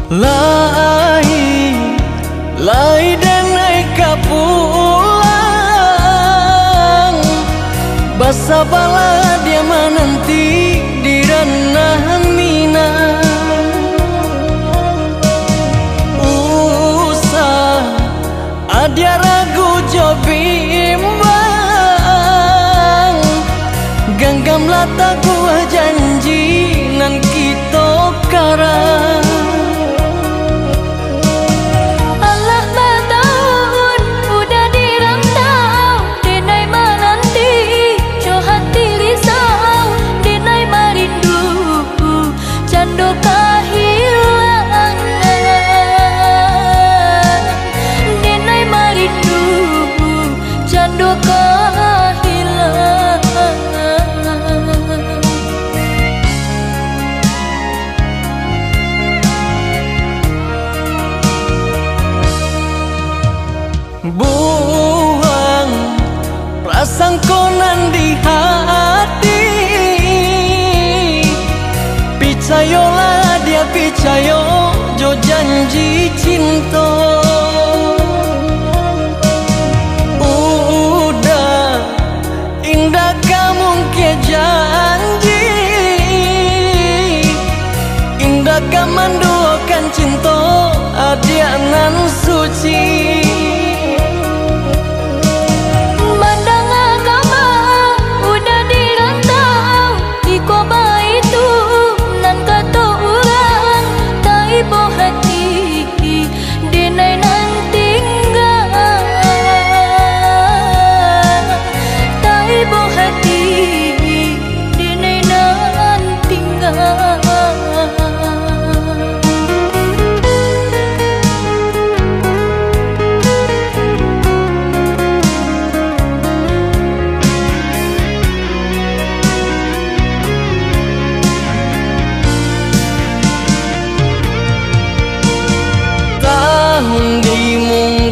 Lai denai kapulang, basa bala dia menanti di ranah Minang. Usah ada ragu jo bimbang, genggamlah taguh janji nan kita karang. Buang perasaan konan di hati, picayolah dia picayo jo janji cinta. Udah indah kamu ke janji, indah kamu menduakan cinta adia nan suci.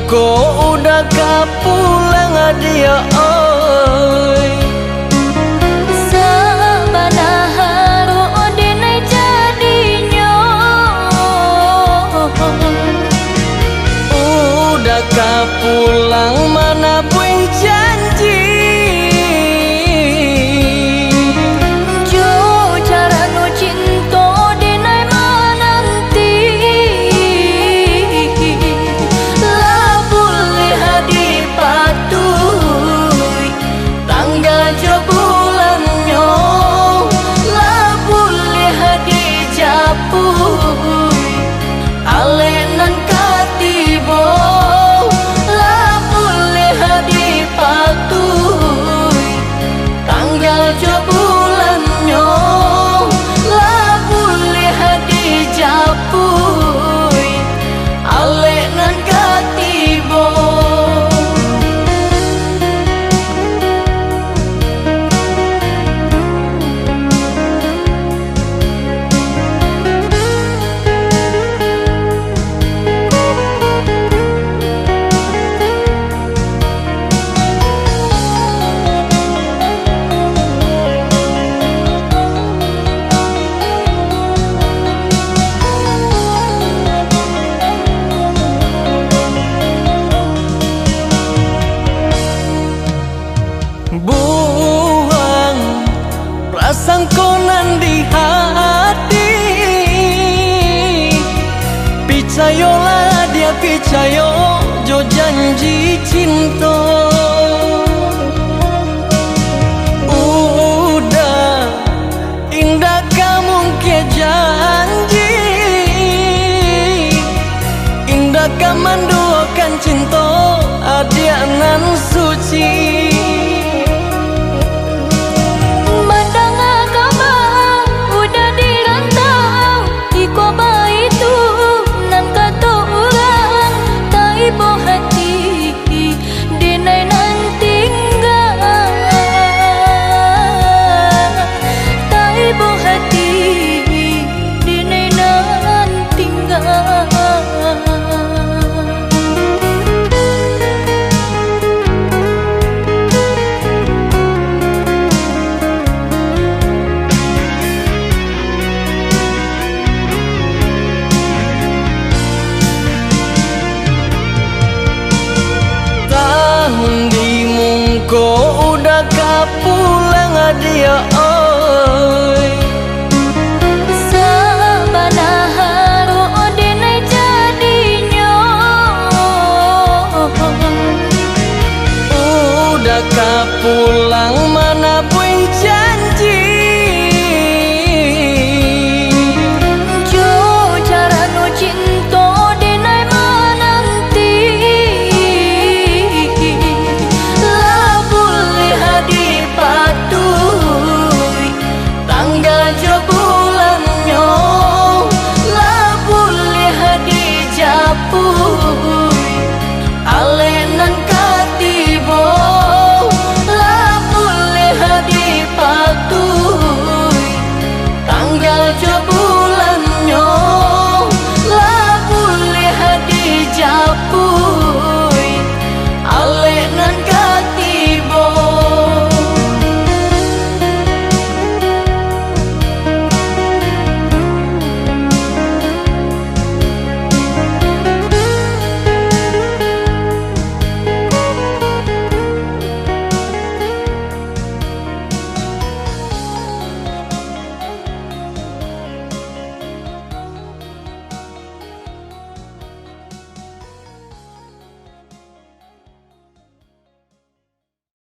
Kau udah kapulang dia oi, sabana haru denai jadinya. Udah kapulang mana buing janji, jo cara nu cinta denai menanti. Buang perasaan konan di hati, picayolah dia picayo jo janji cinta. Udah indah kamu ke janji, indah kamu menduakan cinta adia nan suci. Denai dia